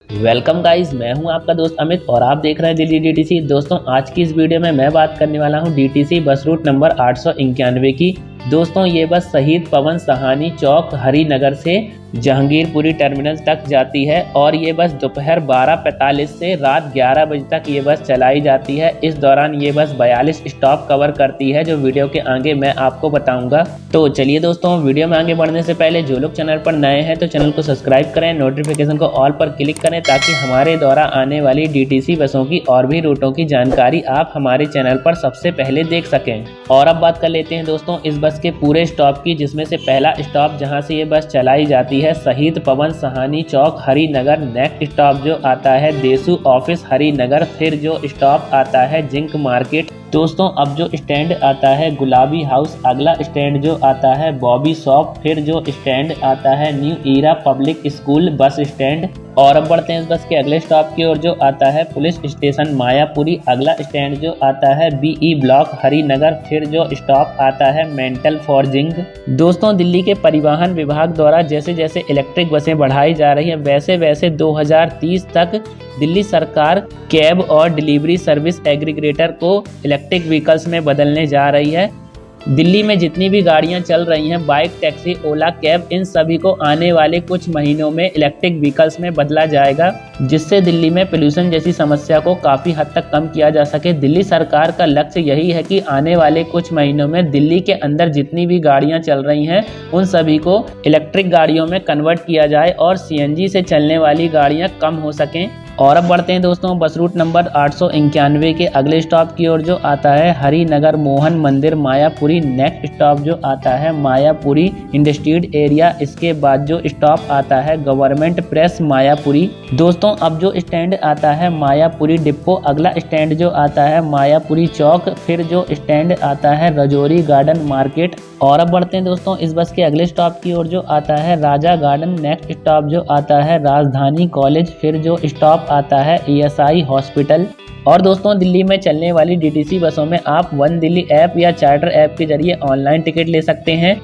Welcome guys, मैं हूं आपका दोस्त अमित और आप देख रहे हैं दिल्ली डीटीसी। दोस्तों, आज की इस वीडियो में मैं बात करने वाला हूं डीटीसी बस रूट नंबर 891 की। दोस्तों, ये बस शहीद पवन सहानी चौक हरिनगर से जहांगीरपुरी टर्मिनल तक जाती है और ये बस दोपहर 12:45 से रात 11 बजे तक ये बस चलाई जाती है। इस दौरान ये बस 42 स्टॉप कवर करती है, जो वीडियो के आगे मैं आपको बताऊंगा। तो चलिए दोस्तों, वीडियो में आगे बढ़ने से पहले जो लोग चैनल पर नए हैं तो चैनल को सब्सक्राइब करें, नोटिफिकेशन को ऑल पर क्लिक करें ताकि हमारे द्वारा आने वाली डीटीसी बसों की और भी रूटों की जानकारी आप हमारे चैनल पर सबसे पहले देख सकें। और अब बात कर लेते हैं दोस्तों इस बस के पूरे स्टॉप की, जिसमें से पहला स्टॉप जहां से ये बस चलाई जाती है शहीद पवन सहानी चौक हरिनगर। नेक्स्ट स्टॉप जो आता है देसू ऑफिस हरिनगर। फिर जो स्टॉप आता है जिंक मार्केट। दोस्तों, अब जो स्टैंड आता है गुलाबी हाउस। अगला स्टैंड जो आता है बॉबी शॉप। फिर जो स्टैंड आता है New Era Public School bus stand. और अब बढ़ते हैं इस बस के अगले स्टॉप की ओर, जो आता है पुलिस स्टेशन मायापुरी। अगला स्टैंड जो आता है बीई ब्लॉक हरिनगर। फिर जो स्टॉप आता है मेंटल फॉर्जिंग। दोस्तों, दिल्ली के परिवहन विभाग द्वारा जैसे जैसे इलेक्ट्रिक बसें बढ़ाई जा रही हैं वैसे वैसे 2030 तक दिल्ली सरकार कैब और डिलीवरी सर्विस एग्रीगेटर को इलेक्ट्रिक व्हीकल्स में बदलने जा रही है। दिल्ली में जितनी भी गाड़ियां चल रही हैं, बाइक, टैक्सी, ओला, कैब, इन सभी को आने वाले कुछ महीनों में इलेक्ट्रिक व्हीकल्स में बदला जाएगा, जिससे दिल्ली में पोल्यूशन जैसी समस्या को काफ़ी हद तक कम किया जा सके। दिल्ली सरकार का लक्ष्य यही है कि आने वाले कुछ महीनों में दिल्ली के अंदर जितनी भी गाड़ियां चल रही हैं उन सभी को इलेक्ट्रिक गाड़ियों में कन्वर्ट किया जाए और सीएनजी से चलने वाली गाड़ियाँ कम हो सकें। और अब बढ़ते हैं दोस्तों बस रूट नंबर 891 के अगले स्टॉप की ओर, जो आता है हरिनगर मोहन मंदिर मायापुरी। नेक्स्ट स्टॉप जो आता है मायापुरी इंडस्ट्रियल एरिया। इसके बाद जो स्टॉप आता है गवर्नमेंट प्रेस मायापुरी। दोस्तों, अब जो स्टैंड आता है मायापुरी डिपो। अगला स्टैंड जो आता है मायापुरी चौक। फिर जो स्टैंड आता है रजौरी गार्डन मार्केट। और अब बढ़ते हैं दोस्तों इस बस के अगले स्टॉप की ओर, जो आता है राजा गार्डन। नेक्स्ट स्टॉप जो आता है राजधानी कॉलेज। फिर जो स्टॉप आता है ईएसआई हॉस्पिटल। और दोस्तों, दिल्ली में चलने वाली डीटीसी बसों में आप वन दिल्ली ऐप या चार्टर ऐप के जरिए ऑनलाइन टिकट ले सकते हैं।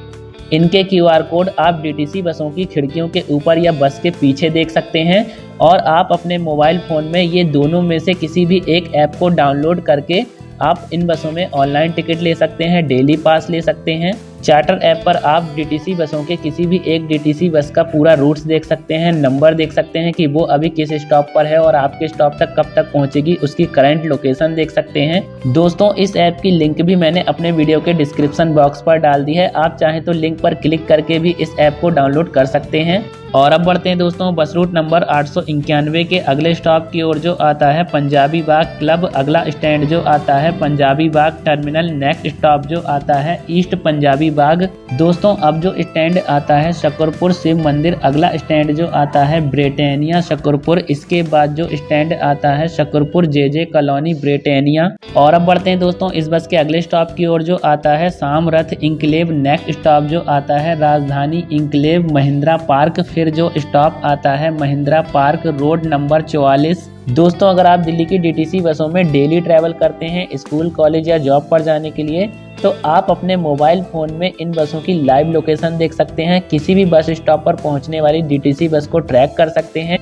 इनके क्यूआर कोड आप डीटीसी बसों की खिड़कियों के ऊपर या बस के पीछे देख सकते हैं और आप अपने मोबाइल फ़ोन में ये दोनों में से किसी भी एक ऐप को डाउनलोड करके आप इन बसों में ऑनलाइन टिकट ले सकते हैं, डेली पास ले सकते हैं। चार्टर ऐप पर आप डीटीसी बसों के किसी भी एक डीटीसी बस का पूरा रूट्स देख सकते हैं, नंबर देख सकते हैं कि वो अभी किस स्टॉप पर है और आपके स्टॉप तक कब तक पहुंचेगी, उसकी करंट लोकेशन देख सकते हैं। दोस्तों, इस ऐप की लिंक भी मैंने अपने वीडियो के डिस्क्रिप्शन बॉक्स पर डाल दी है, आप चाहें तो लिंक पर क्लिक करके भी इस ऐप को डाउनलोड कर सकते हैं। और अब बढ़ते हैं दोस्तों बस रूट नंबर 891 के अगले स्टॉप की ओर, जो आता है पंजाबी बाग क्लब। अगला स्टैंड जो आता है पंजाबी बाग टर्मिनल। नेक्स्ट स्टॉप जो आता है ईस्ट पंजाबी बाग। दोस्तों, अब जो स्टैंड आता है शकरपुर शिव मंदिर। अगला स्टैंड जो आता है ब्रिटानिया शकरपुर। इसके बाद जो स्टैंड आता है शकरपुर जेजे कॉलोनी ब्रिटानिया। और अब बढ़ते हैं दोस्तों इस बस के अगले स्टॉप की ओर, जो आता है सामरथ इंक्लेव। नेक्स्ट स्टॉप जो आता है राजधानी इंक्लेव महिंद्रा पार्क। फिर जो स्टॉप आता है महिंद्रा पार्क रोड नंबर 44। दोस्तों, अगर आप दिल्ली की डीटीसी बसों में डेली ट्रैवल करते हैं स्कूल, कॉलेज या जॉब पर जाने के लिए, तो आप अपने मोबाइल फ़ोन में इन बसों की लाइव लोकेशन देख सकते हैं। किसी भी बस स्टॉप पर पहुंचने वाली डीटीसी बस को ट्रैक कर सकते हैं।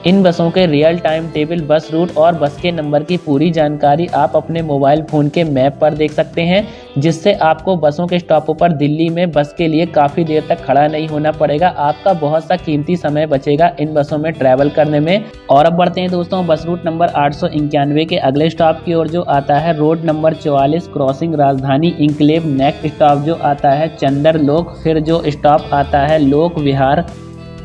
इन बसों के real time table, bus route और बस के नंबर की पूरी जानकारी आप अपने मोबाइल फ़ोन के मैप पर देख सकते हैं, जिससे आपको बसों के स्टॉपों पर दिल्ली में बस के लिए काफ़ी देर तक खड़ा नहीं होना पड़ेगा। आपका बहुत सा कीमती समय बचेगा इन बसों में ट्रैवल करने में। और अब बढ़ते हैं दोस्तों बस रूट नंबर 891 के अगले स्टॉप की ओर, जो आता है रोड नंबर 44 क्रॉसिंग राजधानी इंक्लेव। नेक्स्ट स्टॉप जो आता है चंदर लोक। फिर जो स्टॉप आता है लोक विहार।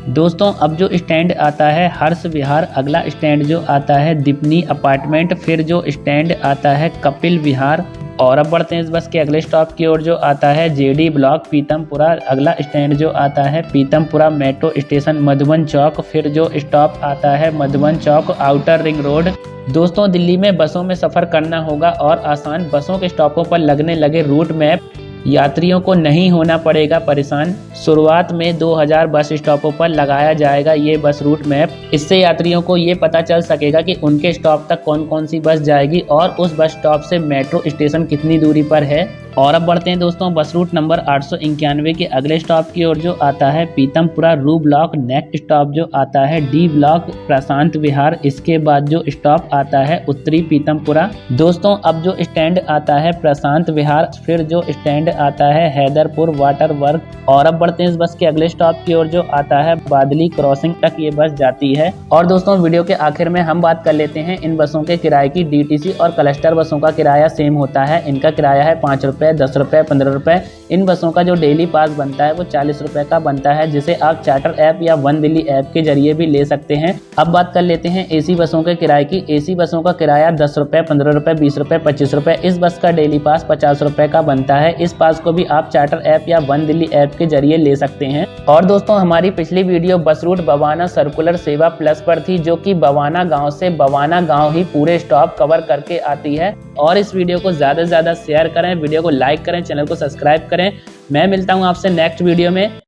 दोस्तों, अब जो स्टैंड आता है हर्ष विहार। अगला स्टैंड जो आता है दीपनी अपार्टमेंट। फिर जो स्टैंड आता है कपिल विहार। और अब बढ़ते हैं इस बस के अगले स्टॉप की ओर, जो आता है जेडी ब्लॉक पीतमपुरा। अगला स्टैंड जो आता है पीतमपुरा मेट्रो स्टेशन मधुबन चौक। फिर जो स्टॉप आता है मधुबन चौक आउटर रिंग रोड। दोस्तों, दिल्ली में बसों में सफ़र करना होगा और आसान। बसों के स्टॉपों पर लगने लगे रूट मैप यात्रियों को नहीं होना पड़ेगा परेशान। शुरुआत में 2000 बस स्टॉपों पर लगाया जाएगा ये बस रूट मैप। इससे यात्रियों को ये पता चल सकेगा कि उनके स्टॉप तक कौन कौन सी बस जाएगी और उस बस स्टॉप से मेट्रो स्टेशन कितनी दूरी पर है। और अब बढ़ते हैं दोस्तों बस रूट नंबर 891 के अगले स्टॉप की ओर, जो आता है पीतमपुरा रू ब्लॉक। नेक्स्ट स्टॉप जो आता है डी ब्लॉक प्रशांत विहार। इसके बाद जो स्टॉप आता है उत्तरी पीतमपुरा। दोस्तों अब जो स्टैंड आता है प्रशांत विहार, फिर जो स्टैंड आता है हैदरपुर वाटर वर्क। और अब बढ़ते हैं इस बस के अगले स्टॉप की ओर, जो आता है बादली क्रॉसिंग तक ये बस जाती है। और दोस्तों वीडियो के आखिर में हम बात कर लेते हैं इन बसों के किराए की। डीटीसी और क्लस्टर बसों का किराया सेम होता है। इनका किराया है 5 रुपए, 10 रुपए, 15 रुपए। इन बसों का जो डेली पास बनता है वो 40 रुपए का बनता है, जिसे आप चार्टर ऐप या वन दिल्ली ऐप के जरिए भी ले सकते हैं। अब बात कर लेते हैं एसी बसों के किराए की। एसी बसों का किराया 10 रुपए, 15 रुपए, 20 रुपए, 25 रुपए। इस बस का डेली पास 50 रुपए का बनता है। इस पास को भी आप चार्टर ऐप या वन दिल्ली ऐप के जरिए ले सकते हैं। और दोस्तों हमारी पिछली video bus route Bawana circular सेवा प्लस पर थी, जो कि बवाना गांव से बवाना गांव ही पूरे स्टॉप कवर करके आती है। और इस वीडियो को ज़्यादा से ज़्यादा शेयर करें, वीडियो को लाइक करें, चैनल को सब्सक्राइब करें। मैं मिलता हूं आपसे नेक्स्ट वीडियो में।